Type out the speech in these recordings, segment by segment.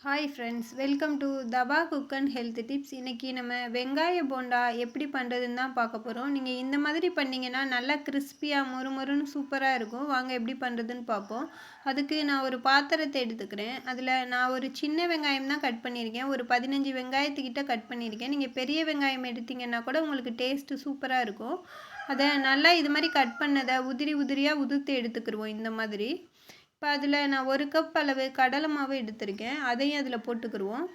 Hi friends, welcome to Thapa cook and health tips. இன்றைக்கி நம்ம வெங்காய போண்டா எப்படி பண்ணுறதுன்னு தான் பார்க்க போகிறோம். நீங்கள் இந்த மாதிரி பண்ணிங்கன்னா நல்லா கிறிஸ்பியாக மொறுமொறுன்னு சூப்பராக இருக்கும். வாங்க எப்படி பண்ணுறதுன்னு பார்ப்போம். அதுக்கு நான் ஒரு பாத்திரத்தை எடுத்துக்கிறேன். அதில் நான் ஒரு சின்ன வெங்காயம் தான் கட் பண்ணியிருக்கேன். ஒரு 15 வெங்காயத்துக்கிட்ட கட் பண்ணியிருக்கேன். நீங்கள் பெரிய வெங்காயம் எடுத்திங்கன்னா கூட உங்களுக்கு டேஸ்ட்டு சூப்பராக இருக்கும். அதை நல்லா இது மாதிரி கட் பண்ணதை உதிரியாக உதுத்து எடுத்துக்கிடுவோம் இந்த மாதிரி. இப்போ அதில் நான் 1 கப் அளவு கடலை மாவு எடுத்திருக்கேன். அதையும் அதில் போட்டுக்கிடுவோம்.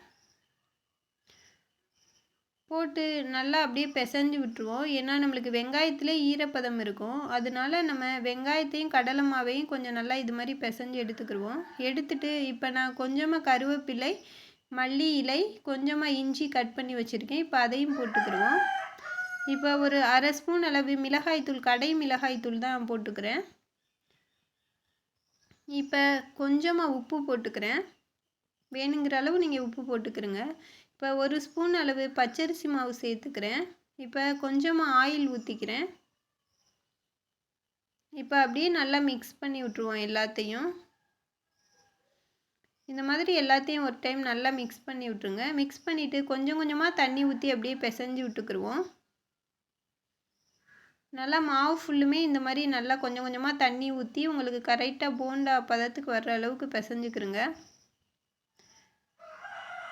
போட்டு நல்லா அப்படியே பிசைஞ்சு விட்டுருவோம். ஏன்னா நம்மளுக்கு வெங்காயத்திலே ஈரப்பதம் இருக்கும். அதனால நம்ம வெங்காயத்தையும் கடலை மாவையும் கொஞ்சம் நல்லா இது மாதிரி பிசைஞ்சு எடுத்துக்கிடுவோம். எடுத்துட்டு இப்போ நான் கொஞ்சமாக கருவேப்பிலை, மல்லி இலை, கொஞ்சமாக இஞ்சி கட் பண்ணி வச்சுருக்கேன். இப்போ அதையும் போட்டுக்கிடுவோம். இப்போ ஒரு 1/2 ஸ்பூன் அளவு மிளகாய்த்தூள், கடை மிளகாய்த்தூள் தான் போட்டுக்கிறேன். இப்போ கொஞ்சமாக உப்பு போட்டுக்கிறேன். வேணுங்கிற அளவு நீங்கள் உப்பு போட்டுக்கிறங்க. இப்போ 1 ஸ்பூன் அளவு பச்சரிசி மாவு சேர்த்துக்கிறேன். இப்போ கொஞ்சமாக ஆயில் ஊற்றிக்கிறேன். இப்போ அப்படியே நல்லா மிக்ஸ் பண்ணி விட்ருவோம் எல்லாத்தையும். இந்த மாதிரி எல்லாத்தையும் ஒரு டைம் நல்லா மிக்ஸ் பண்ணி விட்ருங்க. மிக்ஸ் பண்ணிவிட்டு கொஞ்சம் கொஞ்சமாக தண்ணி ஊற்றி அப்படியே பிசைஞ்சு விட்டுக்குருவோம். நல்லா மாவு ஃபுல்லுமே இந்த மாதிரி நல்லா கொஞ்சம் கொஞ்சமாக தண்ணி ஊற்றி உங்களுக்கு கரெக்டாக போண்டா பதத்துக்கு வர்ற அளவுக்கு பிசைஞ்சுக்கிறங்க.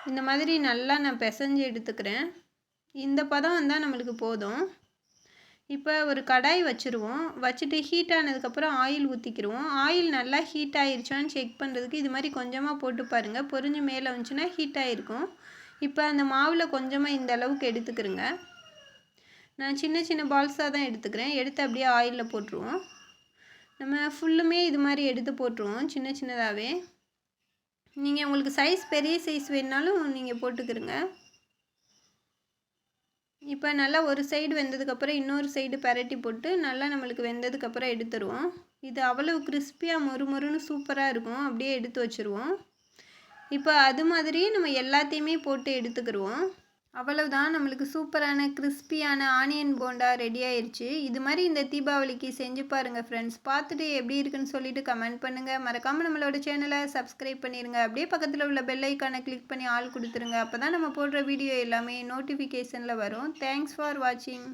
இந்த மாதிரி நல்லா நான் பிசைஞ்சு எடுத்துக்கிறேன். இந்த பதம் வந்தால் நம்மளுக்கு போதும். இப்போ ஒரு கடாய் வச்சுருவோம். வச்சுட்டு ஹீட் ஆனதுக்கப்புறம் ஆயில் ஊற்றிக்கிடுவோம். ஆயில் நல்லா ஹீட் ஆகிருச்சான்னு செக் பண்ணுறதுக்கு இது மாதிரி கொஞ்சமாக போட்டு பாருங்கள். பொரிஞ்சு மேலே வந்துச்சுன்னா ஹீட் ஆகிருக்கும். இப்போ அந்த மாவில் கொஞ்சமாக இந்த அளவுக்கு எடுத்துக்கிறங்க. நான் சின்ன சின்ன பால்ஸாக தான் எடுத்துக்கிறேன். எடுத்து அப்படியே ஆயிலில் போட்டுருவோம். நம்ம ஃபுல்லுமே இது மாதிரி எடுத்து போட்டுருவோம் சின்ன சின்னதாகவே. நீங்கள் உங்களுக்கு சைஸ் பெரிய சைஸ் வேணுனாலும் நீங்கள் போட்டுக்கிறங்க. இப்போ நல்லா ஒரு சைடு வெந்ததுக்கப்புறம் இன்னொரு சைடு பரட்டி போட்டு நல்லா நம்மளுக்கு வெந்ததுக்கப்புறம் எடுத்துருவோம். இது அவ்வளோ கிறிஸ்பியாக மொறுமொறுன்னு சூப்பராக இருக்கும். அப்படியே எடுத்து வச்சுருவோம். இப்போ அது மாதிரி நம்ம எல்லாத்தையுமே போட்டு எடுத்துக்கிடுவோம். அவ்வளவுதான், நம்மளுக்கு சூப்பரான கிறிஸ்பியான ஆனியன் போண்டா ரெடி ஆயிடுச்சு. இது மாதிரி இந்த தீபாவளிக்கு செஞ்சு பாருங்கள் ஃப்ரெண்ட்ஸ். பார்த்துட்டு எப்படி இருக்குன்னு சொல்லிட்டு கமெண்ட் பண்ணுங்கள். மறக்காமல் நம்மளோட சேனலை சப்ஸ்கிரைப் பண்ணிடுங்க. அப்படியே பக்கத்தில் உள்ள பெல் ஐக்கானை கிளிக் பண்ணி ஆல் கொடுத்துருங்க. அப்போ தான் நம்ம போடுற வீடியோ எல்லாமே நோட்டிஃபிகேஷனில் வரும். தேங்க்ஸ் ஃபார் வாட்சிங்.